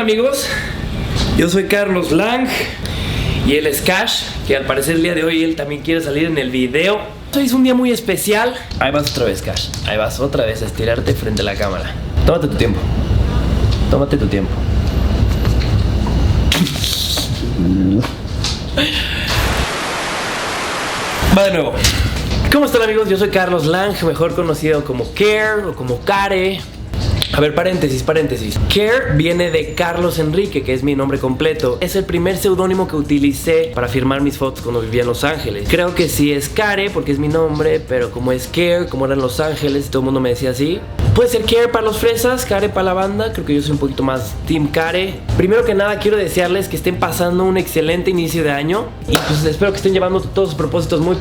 amigos? Yo soy Carlos Lang y él es Cash, que al parecer el día de hoy él también quiere salir en el video. Hoy es un día muy especial. Ahí vas otra vez, Cash. Ahí vas otra vez a estirarte frente a la cámara. Tómate tu tiempo. Tómate tu tiempo. Va de nuevo. ¿Cómo están, amigos? Yo soy Carlos Lang, mejor conocido como Care o como Care. A ver, paréntesis. Care viene de Carlos Enrique, que es mi nombre completo. Es el primer seudónimo que utilicé para firmar mis fotos cuando vivía en Los Ángeles. Creo que sí es Care porque es mi nombre, pero como es Care, como era en Los Ángeles, todo el mundo me decía así. Puede ser Care para los fresas, Care para la banda. Creo que yo soy un poquito más Team Care. Primero que nada quiero desearles que estén pasando un excelente inicio de año. Y pues espero que estén llevando todos sus propósitos muy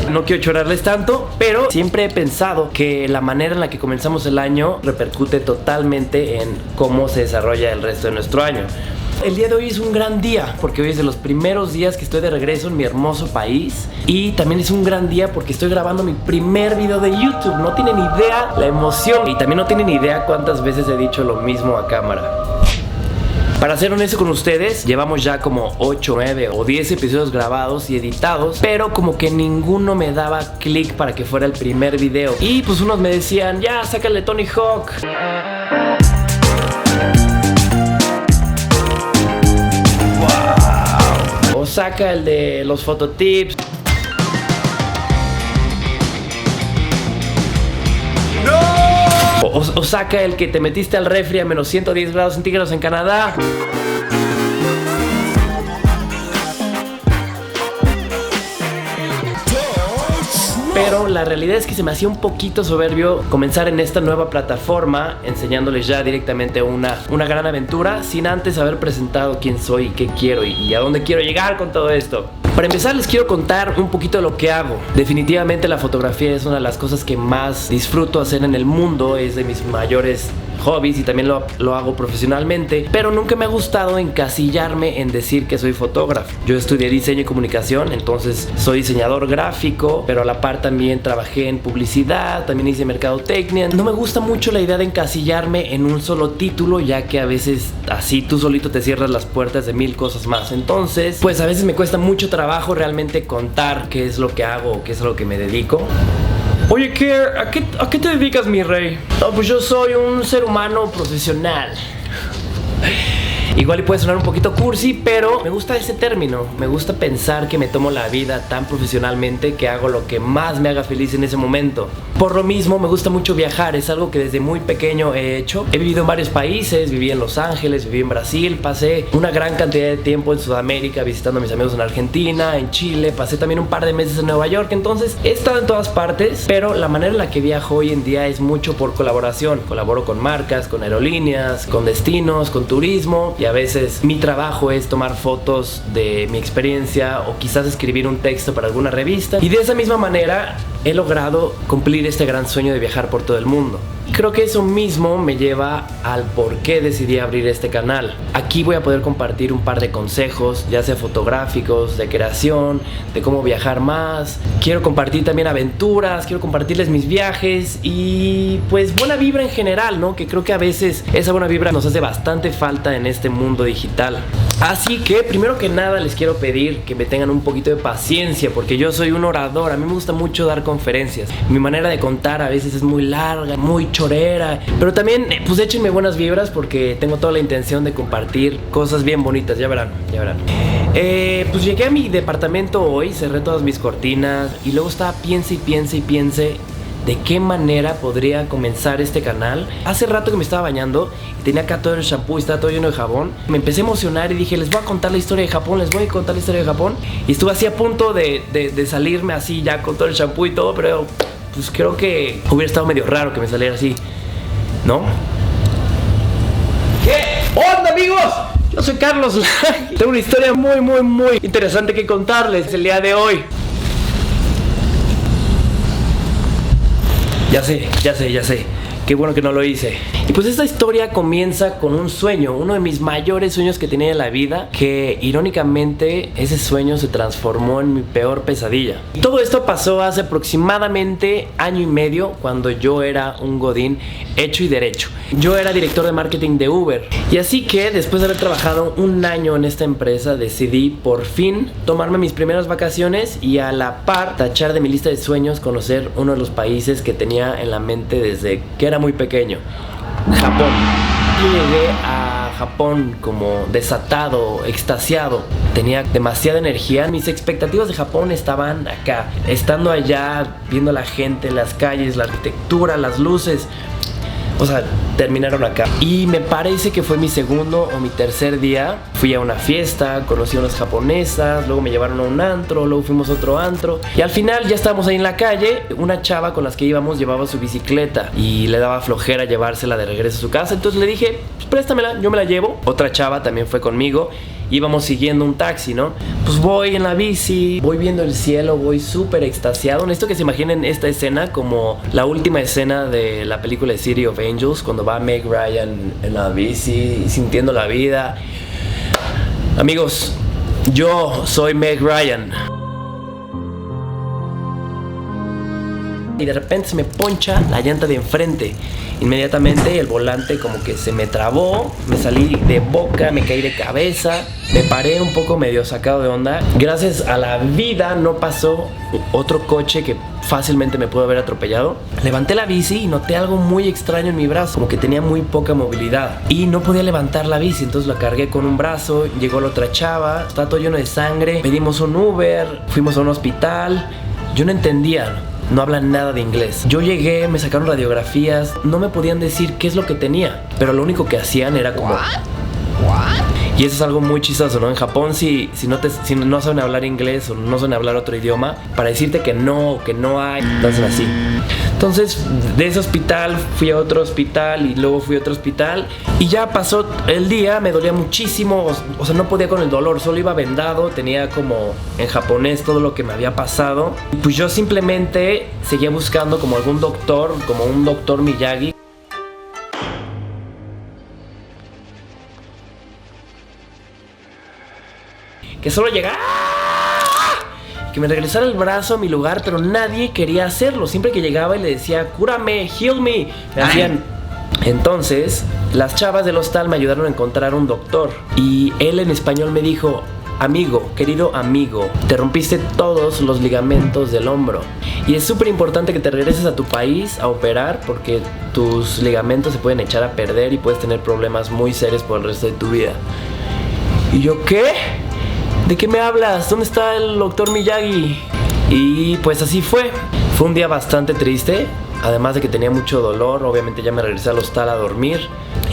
No quiero chorarles tanto, pero siempre he pensado que la manera en la que comenzamos el año repercute totalmente en cómo se desarrolla el resto de nuestro año. El día de hoy es un gran día porque hoy es de los primeros días que estoy de regreso en mi hermoso país. Y también es un gran día porque estoy grabando mi primer video de YouTube. No tienen idea la emoción y también no tienen idea cuántas veces he dicho lo mismo a cámara. Para ser honesto con ustedes, llevamos ya como 8, 9 o 10 episodios grabados y editados, pero como que ninguno me daba clic para que fuera el primer video. Y pues unos me decían, ya, sácale Tony Hawk. Wow. O saca el de los fototips. O saca el que te metiste al refri a menos 110 grados centígrados en Canadá. Pero la realidad es que se me hacía un poquito soberbio comenzar en esta nueva plataforma enseñándoles ya directamente una gran aventura sin antes haber presentado quién soy, qué quiero y a dónde quiero llegar con todo esto. Para empezar les quiero contar un poquito de lo que hago. Definitivamente la fotografía es una de las cosas que más disfruto hacer en el mundo. Es de mis mayores hobbies y también lo hago profesionalmente. Pero nunca me ha gustado encasillarme en decir que soy fotógrafo. Yo estudié diseño y comunicación, entonces soy diseñador gráfico, pero a la par también trabajé en publicidad, también hice mercadotecnia. No me gusta mucho la idea de encasillarme en un solo título, ya que a veces así tú solito te cierras las puertas de mil cosas más. Entonces, pues a veces me cuesta mucho trabajo realmente contar qué es lo que hago o qué es a lo que me dedico. Oye, Care, ¿a qué te dedicas, mi rey? No, pues yo soy un ser humano profesional. Igual y puede sonar un poquito cursi, pero me gusta ese término. Me gusta pensar que me tomo la vida tan profesionalmente que hago lo que más me haga feliz en ese momento. Por lo mismo me gusta mucho viajar, es algo que desde muy pequeño he hecho. He vivido en varios países, viví en Los Ángeles, viví en Brasil, pasé una gran cantidad de tiempo en Sudamérica visitando a mis amigos en Argentina, en Chile, pasé también un par de meses en Nueva York. Entonces he estado en todas partes, pero la manera en la que viajo hoy en día es mucho por colaboración. Colaboro con marcas, con aerolíneas, con destinos, con turismo. Y a veces mi trabajo es tomar fotos de mi experiencia o quizás escribir un texto para alguna revista. Y de esa misma manera he logrado cumplir este gran sueño de viajar por todo el mundo. Creo que eso mismo me lleva al por qué decidí abrir este canal. Aquí voy a poder compartir un par de consejos, ya sea fotográficos, de creación, de cómo viajar más. Quiero compartir también aventuras, quiero compartirles mis viajes y pues buena vibra en general, ¿no? Que creo que a veces esa buena vibra nos hace bastante falta en este mundo digital. Así que primero que nada les quiero pedir que me tengan un poquito de paciencia porque yo soy un orador, a mí me gusta mucho dar conferencias. Mi manera de contar a veces es muy larga, muy chorera, pero también pues échenme buenas vibras porque tengo toda la intención de compartir cosas bien bonitas, ya verán. Pues llegué a mi departamento hoy, cerré todas mis cortinas y luego estaba piense de qué manera podría comenzar este canal. Hace rato que me estaba bañando y tenía acá todo el shampoo y estaba todo lleno de jabón. Me empecé a emocionar y dije, les voy a contar la historia de Japón, y estuve así a punto de salirme así ya con todo el shampoo y todo, pero pues creo que hubiera estado medio raro que me saliera así, ¿no? ¿Qué onda, amigos? Yo soy Carlos Lang. Tengo una historia muy interesante que contarles el día de hoy. Ya sé. Qué bueno que no lo hice. Y pues esta historia comienza con un sueño, uno de mis mayores sueños que tenía en la vida, que irónicamente ese sueño se transformó en mi peor pesadilla. Y todo esto pasó hace aproximadamente año y medio, cuando yo era un godín hecho y derecho. Yo era director de marketing de Uber. Y así que después de haber trabajado un año en esta empresa, decidí por fin tomarme mis primeras vacaciones y a la par tachar de mi lista de sueños conocer uno de los países que tenía en la mente desde que era muy pequeño: Japón. Yo llegué a Japón como desatado, extasiado. Tenía demasiada energía. Mis expectativas de Japón estaban acá. Estando allá, viendo a la gente, las calles, la arquitectura, las luces. O sea, terminaron acá. Y me parece que fue mi segundo o mi tercer día. Fui a una fiesta, conocí a unas japonesas, luego me llevaron a un antro, luego fuimos a otro antro. Y al final ya estábamos ahí en la calle. Una chava con las que íbamos llevaba su bicicleta y le daba flojera llevársela de regreso a su casa. Entonces le dije, pues préstamela, yo me la llevo. Otra chava también fue conmigo. Íbamos siguiendo un taxi, ¿no? Pues voy en la bici, voy viendo el cielo, voy súper extasiado. Necesito que se imaginen esta escena como la última escena de la película de City of Angels, cuando va Meg Ryan en la bici, sintiendo la vida. Amigos, yo soy Meg Ryan. Y de repente se me poncha la llanta de enfrente. Inmediatamente el volante como que se me trabó, me salí de boca, me caí de cabeza, me paré un poco medio sacado de onda. Gracias a la vida no pasó otro coche que fácilmente me pudo haber atropellado. Levanté la bici y noté algo muy extraño en mi brazo, como que tenía muy poca movilidad y no podía levantar la bici, entonces la cargué con un brazo. Llegó la otra chava, estaba todo lleno de sangre, pedimos un Uber, fuimos a un hospital. Yo no entendía, no hablan nada de inglés. Yo llegué, me sacaron radiografías, no me podían decir qué es lo que tenía, pero lo único que hacían era como... Y eso es algo muy chistoso, ¿no? En Japón, si no saben hablar inglés o no saben hablar otro idioma, para decirte que no hay, entonces así. Entonces, de ese hospital fui a otro hospital y luego fui a otro hospital. Y ya pasó el día, me dolía muchísimo, o sea, no podía con el dolor, solo iba vendado, tenía como en japonés todo lo que me había pasado. Pues yo simplemente seguía buscando como algún doctor, como un doctor Miyagi, que solo llegara, que me regresara el brazo a mi lugar, pero nadie quería hacerlo. Siempre que llegaba y le decía, cúrame, heal me hacían. Entonces, las chavas del hostal me ayudaron a encontrar un doctor. Y él en español me dijo, amigo, querido amigo, te rompiste todos los ligamentos del hombro. Y es súper importante que te regreses a tu país a operar, porque tus ligamentos se pueden echar a perder y puedes tener problemas muy serios por el resto de tu vida. Y yo, ¿qué? ¿De qué me hablas? ¿Dónde está el doctor Miyagi? Y pues así fue. Fue un día bastante triste. Además de que tenía mucho dolor, obviamente ya me regresé al hostal a dormir.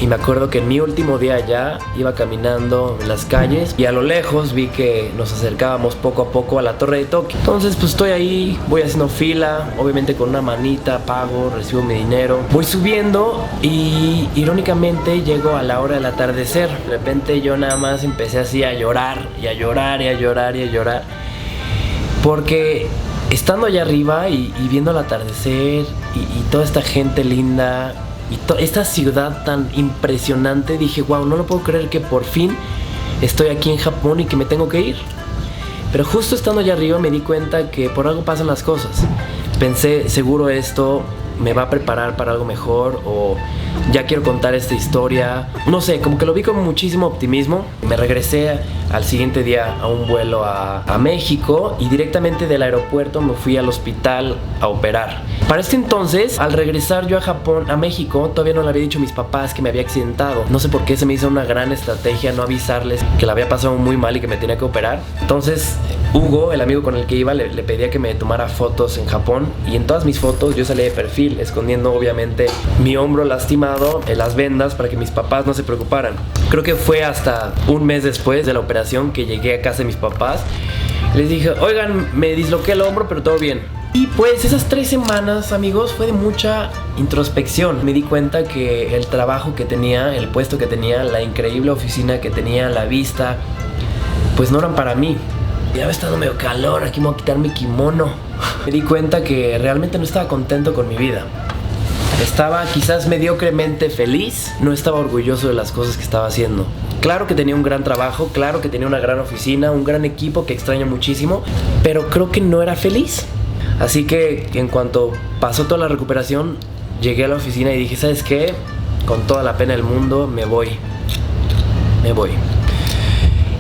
Y me acuerdo que en mi último día allá iba caminando en las calles y a lo lejos vi que nos acercábamos poco a poco a la Torre de Tokio. Entonces pues estoy ahí, voy haciendo fila, obviamente con una manita, pago, recibo mi dinero. Voy subiendo y irónicamente llego a la hora del atardecer. De repente yo nada más empecé así a llorar y a llorar y a llorar y a llorar. Porque estando allá arriba y viendo el atardecer y toda esta gente linda y esta ciudad tan impresionante, dije, wow, no lo puedo creer que por fin estoy aquí en Japón y que me tengo que ir. Pero justo estando allá arriba me di cuenta que por algo pasan las cosas. Pensé, seguro esto me va a preparar para algo mejor, o ya quiero contar esta historia. No sé, como que lo vi con muchísimo optimismo. Me regresé al siguiente día a un vuelo a México y directamente del aeropuerto me fui al hospital a operar. Para este entonces, al regresar yo a Japón, a México, todavía no le había dicho a mis papás que me había accidentado. No sé por qué se me hizo una gran estrategia no avisarles que la había pasado muy mal y que me tenía que operar. Entonces, Hugo, el amigo con el que iba, le pedía que me tomara fotos en Japón, y en todas mis fotos yo salía de perfil, escondiendo obviamente mi hombro lastimado, las vendas, para que mis papás no se preocuparan. Creo que fue hasta un mes después de la operación que llegué a casa de mis papás. Les dije, oigan, me disloqué el hombro, pero todo bien. Y pues esas 3 semanas, amigos, fue de mucha introspección. Me di cuenta que el trabajo que tenía, el puesto que tenía, la increíble oficina que tenía, la vista, pues no eran para mí. Ya me está dando medio calor, aquí me voy a quitar mi kimono. Me di cuenta que realmente no estaba contento con mi vida. Estaba quizás mediocremente feliz, no estaba orgulloso de las cosas que estaba haciendo. Claro que tenía un gran trabajo, claro que tenía una gran oficina, un gran equipo que extraño muchísimo, pero creo que no era feliz. Así que en cuanto pasó toda la recuperación, llegué a la oficina y dije, ¿sabes qué? Con toda la pena del mundo, me voy.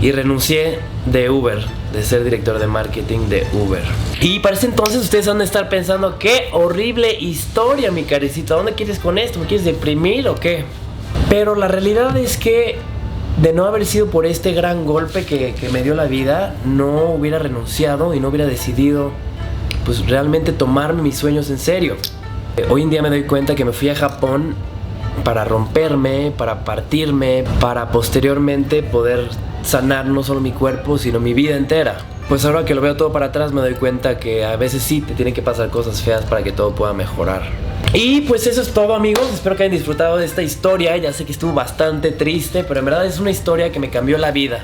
Y renuncié de Uber, de ser director de marketing de Uber. Y para ese entonces ustedes van a estar pensando, qué horrible historia, mi carecito. ¿A dónde quieres con esto? ¿Me quieres deprimir o qué? Pero la realidad es que de no haber sido por este gran golpe que me dio la vida, no hubiera renunciado y no hubiera decidido pues realmente tomarme mis sueños en serio. Hoy en día me doy cuenta que me fui a Japón para romperme, para partirme, para posteriormente poder sanar no solo mi cuerpo, sino mi vida entera. Pues ahora que lo veo todo para atrás me doy cuenta que a veces sí te tienen que pasar cosas feas para que todo pueda mejorar. Y pues eso es todo, amigos, espero que hayan disfrutado de esta historia. Ya sé que estuvo bastante triste, pero en verdad es una historia que me cambió la vida.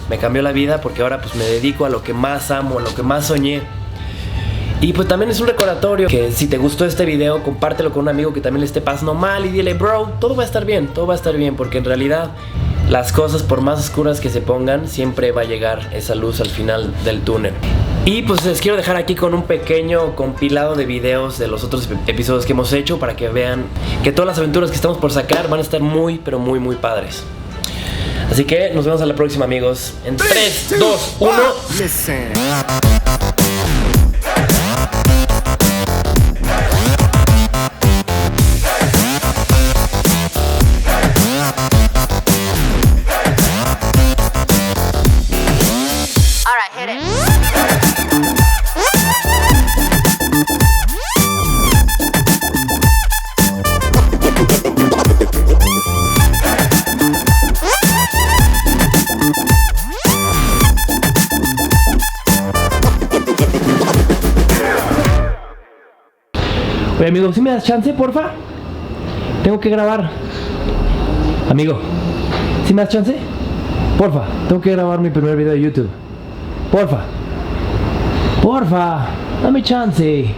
Me cambió la vida porque ahora pues me dedico a lo que más amo, a lo que más soñé. Y pues también es un recordatorio que si te gustó este video, compártelo con un amigo que también le esté pasando mal y dile, bro, todo va a estar bien, todo va a estar bien, porque en realidad las cosas, por más oscuras que se pongan, siempre va a llegar esa luz al final del túnel. Y pues les quiero dejar aquí con un pequeño compilado de videos de los otros episodios que hemos hecho para que vean que todas las aventuras que estamos por sacar van a estar muy, pero muy, muy padres. Así que nos vemos a la próxima, amigos. En 3, 2, 1. Listen. Oye, amigo, ¿sí me das chance, porfa? Tengo que grabar. Amigo, ¿sí me das chance? Porfa, tengo que grabar mi primer video de YouTube. Porfa, dame chance.